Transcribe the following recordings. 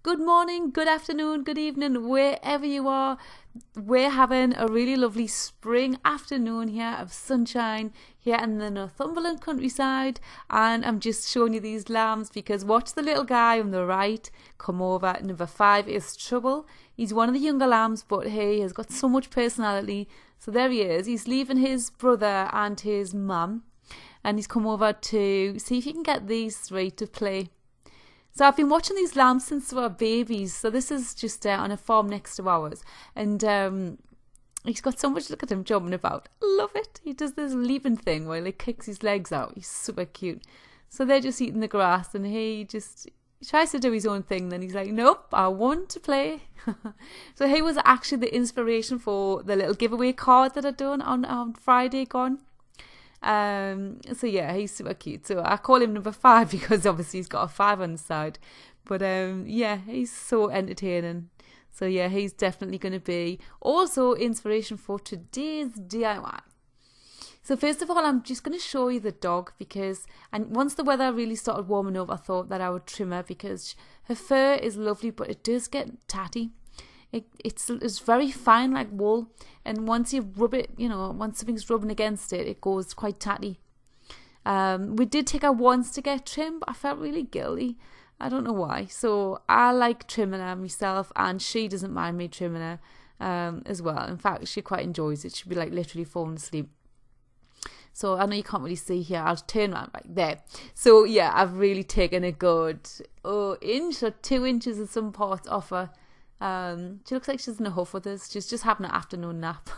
Good morning, good afternoon, good evening, wherever you are. We're having a really lovely spring afternoon here of sunshine here in the Northumberland countryside, and I'm just showing you these lambs because watch the little guy on the right come over. Number 5 is Trouble. He's one of the younger lambs, but he has got so much personality. So there he is. He's leaving his brother and his mum, and he's come over to see if he can get these 3 to play. So I've been watching these lambs since they were babies. So this is just on a farm next to ours. And he's got so much, look at him jumping about. Love it. He does this leaping thing while he kicks his legs out. He's super cute. So they're just eating the grass and he tries to do his own thing. Then he's like, nope, I want to play. So he was actually the inspiration for the little giveaway card that I done on Friday gone. So yeah, he's super cute. So I call him number 5 because obviously he's got a 5 on the side. But yeah, he's so entertaining. So yeah, he's definitely going to be also inspiration for today's DIY. So first of all, I'm just going to show you the dog and once the weather really started warming up, I thought that I would trim her because her fur is lovely, but it does get tatty. It's very fine like wool, and once you rub it, once something's rubbing against it, it goes quite tatty. We did take her once to get trimmed, but I felt really guilty. I don't know why. So I like trimming her myself, and she doesn't mind me trimming her as well. In fact, she quite enjoys it. She'd be like literally falling asleep. So I know you can't really see here. I'll turn around right there. So yeah, I've really taken a good inch or 2 inches of some parts off her. She looks like she's in a huff with us. She's just having an afternoon nap.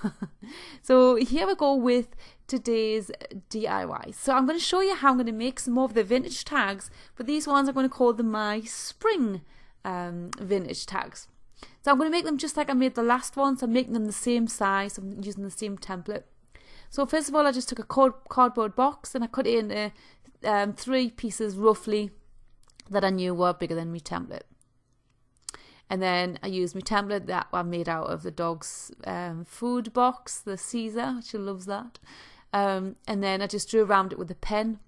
So here we go with today's DIY. So I'm going to show you how I'm going to make some more of the vintage tags, but these ones I'm going to call them my spring vintage tags. So I'm going to make them just like I made the last one. So I'm making them the same size. I'm using the same template. So first of all, I just took a cardboard box and I cut it into 3 pieces roughly that I knew were bigger than my template. And then I used my template that I made out of the dog's food box, the Caesar. She loves that. And then I just drew around it with a pen.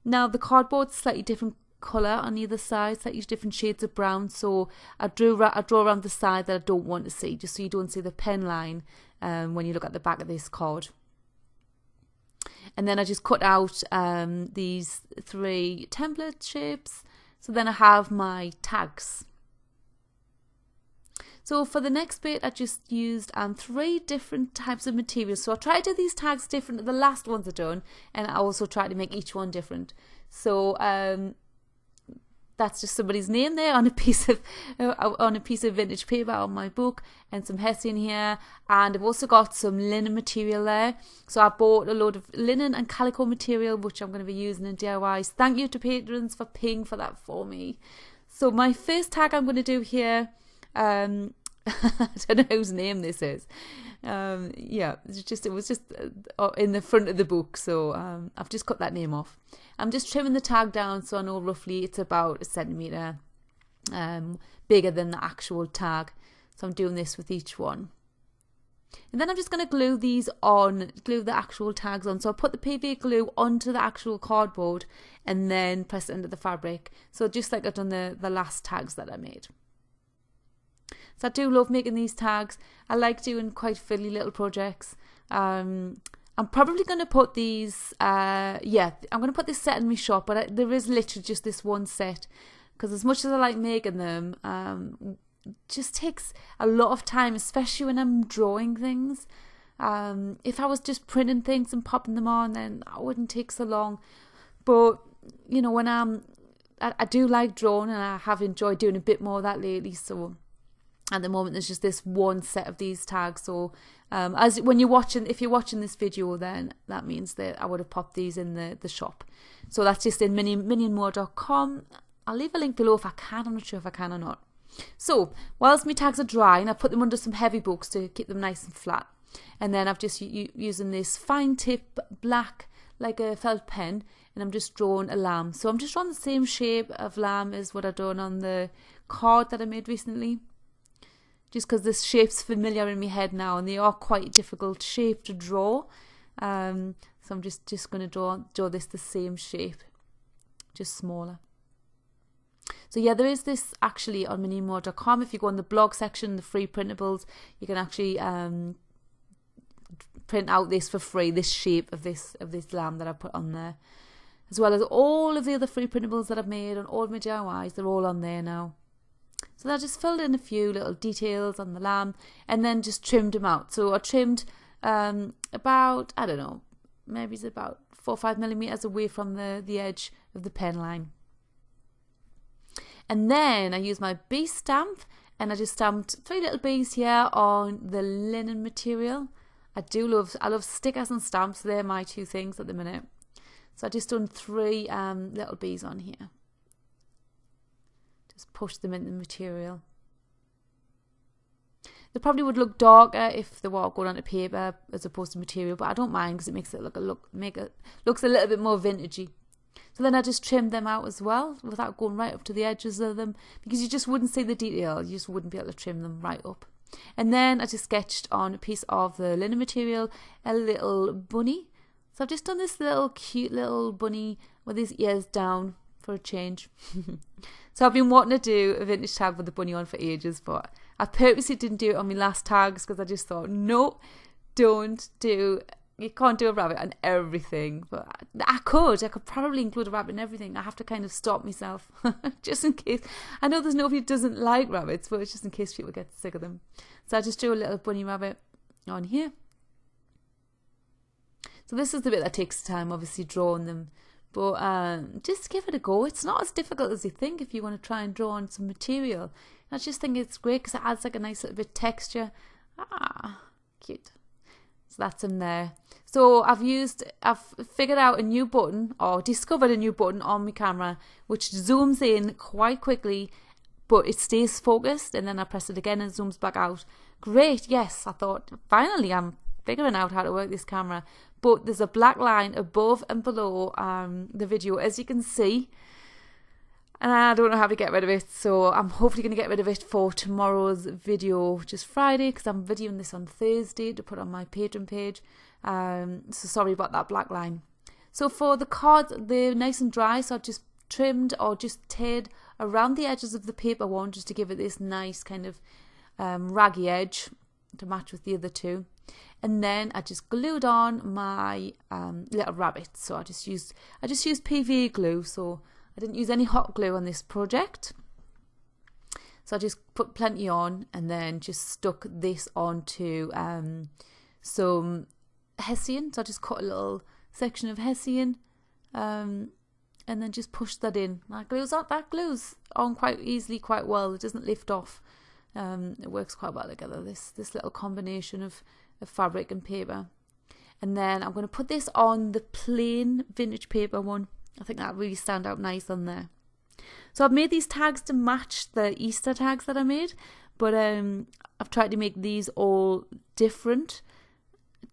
Now the cardboard's slightly different colour on either side, slightly different shades of brown. So I draw around the side that I don't want to see, just so you don't see the pen line when you look at the back of this card. And then I just cut out these 3 template shapes. So then I have my tags. So for the next bit, I just used 3 different types of materials. So I tried to do these tags different to the last ones I've done, and I also tried to make each one different. So that's just somebody's name there on a piece of vintage paper on my book, and some hessian here, and I've also got some linen material there. So I bought a load of linen and calico material, which I'm going to be using in DIYs. Thank you to patrons for paying for that for me. So my first tag I'm going to do here. I don't know whose name this is. Yeah, it was just in the front of the book, so I've just cut that name off. I'm just trimming the tag down so I know roughly it's about 1 centimetre bigger than the actual tag. So I'm doing this with each one. And then I'm just going to glue the actual tags on. So I put the PVA glue onto the actual cardboard and then press it into the fabric. So just like I've done the last tags that I made. So I do love making these tags. I like doing quite fiddly little projects. I'm probably going to put these, I'm going to put this set in my shop, but there is literally just this one set. Because as much as I like making them, it just takes a lot of time, especially when I'm drawing things. If I was just printing things and popping them on, then it wouldn't take so long. But, when I do like drawing, and I have enjoyed doing a bit more of that lately, so... At the moment, there's just this one set of these tags. So, if you're watching this video, then that means that I would have popped these in the shop. So that's just in minnieandmore.com. I'll leave a link below if I can. I'm not sure if I can or not. So, whilst my tags are drying, I put them under some heavy books to keep them nice and flat. And then I've just using this fine tip black, like a felt pen, and I'm just drawing a lamb. So I'm just drawing the same shape of lamb as what I've done on the card that I made recently. Just because this shape's familiar in my head now, and they are quite a difficult shape to draw. So I'm just going to draw this the same shape, just smaller. So yeah, there is this actually on minniemore.com. If you go on the blog section, the free printables, you can actually print out this for free, this shape of this lamb that I put on there, as well as all of the other free printables that I've made on all of my DIYs. They're all on there now. So I just filled in a few little details on the lamb and then just trimmed them out. So I trimmed about, I don't know, maybe it's about 4 or 5 millimeters away from the edge of the pen line. And then I used my bee stamp and I just stamped 3 little bees here on the linen material. I love stickers and stamps. They're my 2 things at the minute. So I just done 3 little bees on here. Just push them in the material. They probably would look darker if they were going onto paper as opposed to material, but I don't mind because it makes it looks a little bit more vintagey. So then I just trimmed them out as well without going right up to the edges of them, because you just wouldn't see the detail. You just wouldn't be able to trim them right up. And then I just sketched on a piece of the linen material a little bunny. So I've just done this little cute little bunny with his ears down for a change. So I've been wanting to do a vintage tag with the bunny on for ages, but I purposely didn't do it on my last tags because I just thought, no, you can't do a rabbit and everything. But I could probably include a rabbit in everything. I have to kind of stop myself just in case. I know there's nobody who doesn't like rabbits, but it's just in case people get sick of them. So I just drew a little bunny rabbit on here. So this is the bit that takes time, obviously drawing them. But just give it a go. It's not as difficult as you think if you want to try and draw on some material. I just think it's great because it adds like a nice little bit of texture. Cute. So that's in there. So I've figured out a new button, or discovered a new button on my camera, which zooms in quite quickly, but it stays focused, and then I press it again and it zooms back out. Great, yes, I thought, finally I'm figuring out how to work this camera. But there's a black line above and below the video, as you can see. And I don't know how to get rid of it, so I'm hopefully going to get rid of it for tomorrow's video, which is Friday, because I'm videoing this on Thursday to put on my Patreon page. So sorry about that black line. So for the cards, they're nice and dry, so I've just trimmed or just teared around the edges of the paper one just to give it this nice kind of raggy edge to match with the other 2. And then I just glued on my little rabbit. So I just used PVA glue, so I didn't use any hot glue on this project. So I just put plenty on and then just stuck this onto some hessian. So I just cut a little section of hessian and then just pushed that in. That glues on quite easily, quite well. It doesn't lift off. It works quite well together, this little combination of fabric and paper. And then I'm going to put this on the plain vintage paper one. I think that really stand out nice on there. So I've made these tags to match the Easter tags that I made, but I've tried to make these all different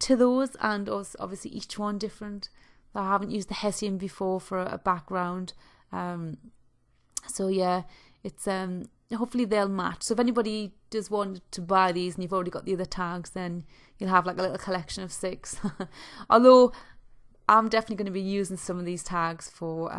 to those, and obviously each one different. I haven't used the hessian before for a background. So yeah, it's hopefully they'll match. So if anybody does want to buy these and you've already got the other tags, then you'll have like a little collection of 6. Although I'm definitely going to be using some of these tags for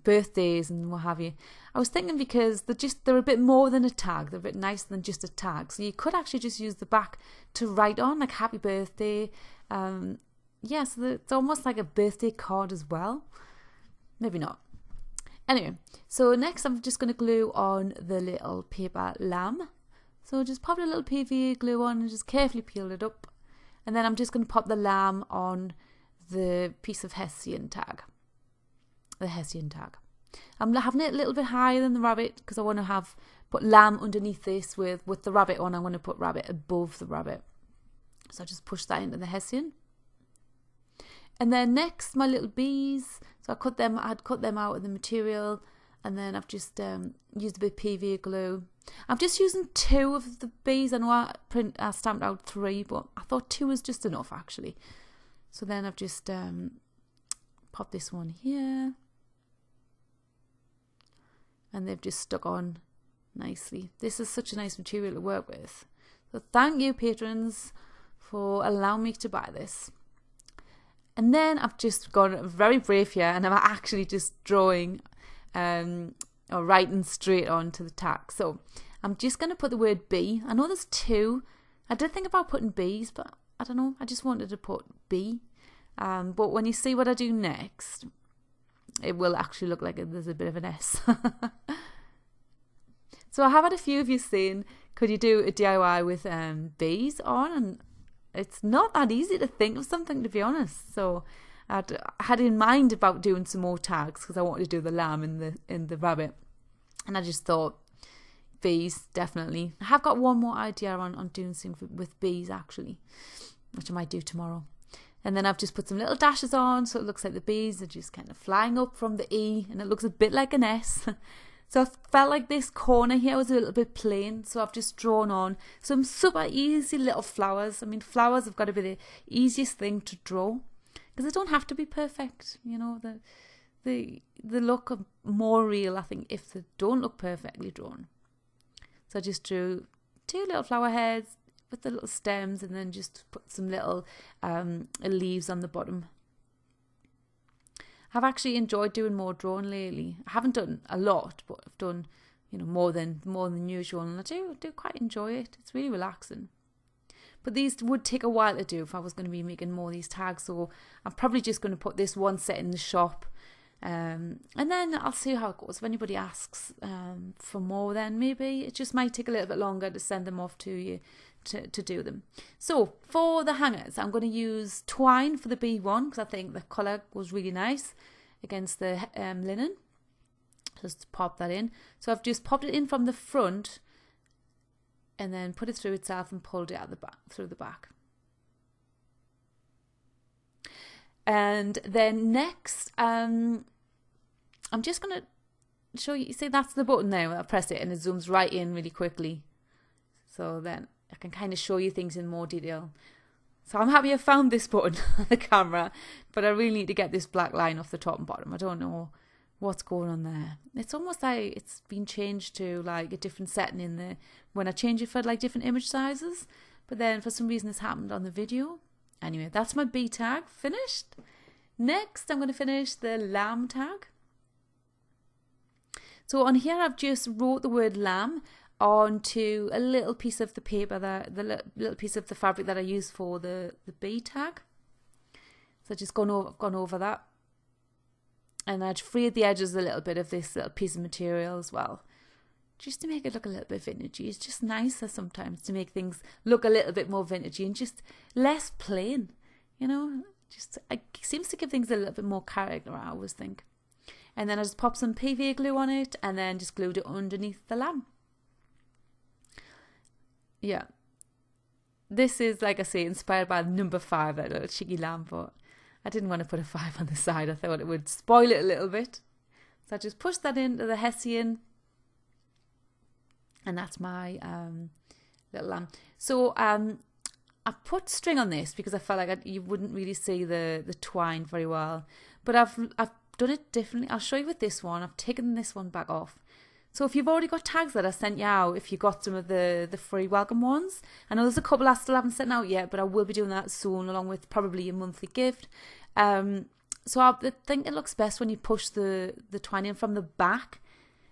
birthdays and what have you. I was thinking because they're a bit more than a tag. They're a bit nicer than just a tag. So you could actually just use the back to write on, like happy birthday. Yeah, so it's almost like a birthday card as well. Maybe not. Anyway, so next I'm just going to glue on the little paper lamb. So just pop a little PVA glue on and just carefully peel it up. And then I'm just going to pop the lamb on the piece of hessian tag. The hessian tag. I'm having it a little bit higher than the rabbit because I want to put lamb underneath this with the rabbit on. I'm going to put rabbit above the rabbit. So I just push that into the hessian. And then next, my little bees. So I had cut them out of the material, and then I've just used a bit of PVA glue. I'm just using 2 of the bees. I know I stamped out 3, but I thought 2 was just enough actually. So then I've just popped this one here, and they've just stuck on nicely. This is such a nice material to work with. So thank you, patrons, for allowing me to buy this. And then I've just gone very brave here, and I'm actually just drawing a or writing straight onto the tag. So I'm just going to put the word bee. I know there's two. I did think about putting bees, but I don't know. I just wanted to put bee. But when you see what I do next, it will actually look like there's a bit of an S. So I have had a few of you saying, could you do a DIY with bees on? And it's not that easy to think of something, to be honest. So I had in mind about doing some more tags because I wanted to do the lamb and the rabbit. And I just thought, bees, definitely. I have got one more idea on doing something with bees, actually, which I might do tomorrow. And then I've just put some little dashes on, so it looks like the bees are just kind of flying up from the E, and it looks a bit like an S. So I felt like this corner here was a little bit plain, so I've just drawn on some super easy little flowers. I mean, flowers have got to be the easiest thing to draw, because they don't have to be perfect. You know, they look more real, I think, if they don't look perfectly drawn. So I just drew two little flower heads with the little stems, and then just put some little leaves on the bottom. I've actually enjoyed doing more drawing lately. I haven't done a lot, but I've done, more than usual, and I do quite enjoy it. It's really relaxing. But these would take a while to do if I was going to be making more of these tags, so I'm probably just going to put this one set in the shop, and then I'll see how it goes. If anybody asks for more, then maybe it just might take a little bit longer to send them off to you to do them. So for the hangers, I'm going to use twine for the B1 because I think the colour was really nice against the linen. Just pop that in. So I've just popped it in from the front and then put it through itself and pulled it out the back, through the back. And then next, I'm just going to show you. See, that's the button there. I press it and it zooms right in really quickly. So then I can kind of show you things in more detail. So I'm happy I found this button on the camera, but I really need to get this black line off the top and bottom. I don't know what's going on there. It's almost like it's been changed to like a different setting in the when I change it for like different image sizes, but then for some reason this happened on the video. Anyway, that's my B tag finished. Next, I'm going to finish the lamb tag. So on here I've just wrote the word lamb onto a little piece of the paper, the little piece of the fabric that I use for the B tag. So I've just gone over that, and I'd freed the edges a little bit of this little piece of material as well, just to make it look a little bit vintagey. It's just nicer sometimes to make things look a little bit more vintagey and just less plain, just it seems to give things a little bit more character, I always think. And then I just popped some PVA glue on it and then just glued it underneath the lamb. Yeah, this is, like I say, inspired by number 5, that little cheeky lamb, but I didn't want to put a 5 on the side. I thought it would spoil it a little bit. So I just pushed that into the hessian, and that's my little lamb. So I put string on this because I felt like you wouldn't really see the twine very well. But I've done it differently. I'll show you with this one. I've taken this one back off. So if you've already got tags that I sent you out, if you got some of the free welcome ones, I know there's a couple I still haven't sent out yet, but I will be doing that soon, along with probably a monthly gift. So I think it looks best when you push the twine in from the back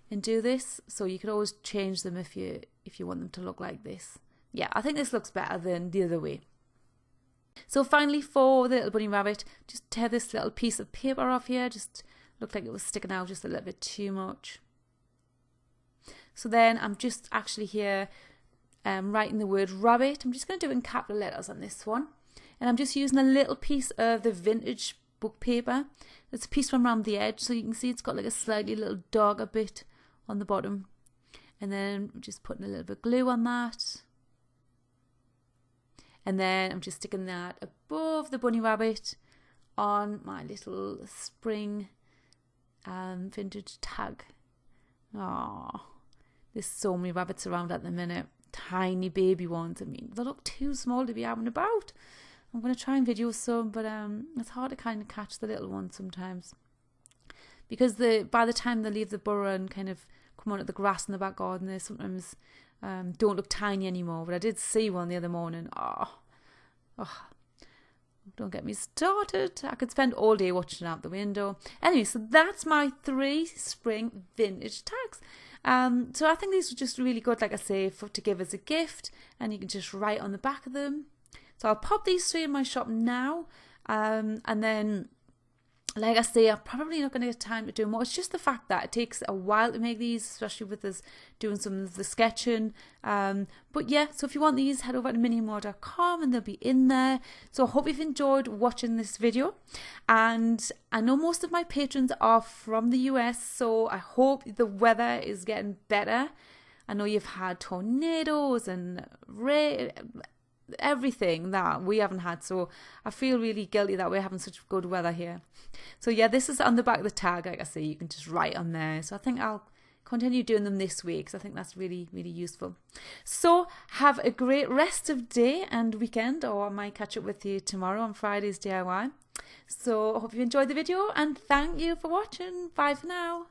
and do this. So you could always change them if you want them to look like this. Yeah, I think this looks better than the other way. So finally, for the little bunny rabbit, just tear this little piece of paper off here. Just looked like it was sticking out just a little bit too much. So then I'm just actually here writing the word rabbit. I'm just going to do it in capital letters on this one. And I'm just using a little piece of the vintage book paper. There's a piece from around the edge, so you can see it's got like a slightly little darker bit on the bottom. And then I'm just putting a little bit of glue on that. And then I'm just sticking that above the bunny rabbit on my little spring vintage tag. Aww. There's so many rabbits around at the minute. Tiny baby ones. I mean, they look too small to be out and about. I'm going to try and video some, but it's hard to kind of catch the little ones sometimes. Because by the time they leave the burrow and kind of come onto the grass in the back garden, they sometimes don't look tiny anymore. But I did see one the other morning. Oh. Don't get me started. I could spend all day watching out the window. Anyway, so that's my 3 spring vintage tags. So I think these were just really good, like I say, to give as a gift, and you can just write on the back of them. So I'll pop these 3 in my shop now, and then, like I say, I'm probably not going to get time to do more. It's just the fact that it takes a while to make these, especially with us doing some of the sketching. But yeah, so if you want these, head over to minniemore.com and they'll be in there. So I hope you've enjoyed watching this video. And I know most of my patrons are from the US, so I hope the weather is getting better. I know you've had tornadoes and rain, everything that we haven't had, so I feel really guilty that we're having such good weather here. So yeah, this is on the back of the tag, like I say, you can just write on there. So I think I'll continue doing them this week, because I think that's really, really useful. So have a great rest of day and weekend, or I might catch up with you tomorrow on Friday's DIY. So I hope you enjoyed the video, and thank you for watching. Bye for now.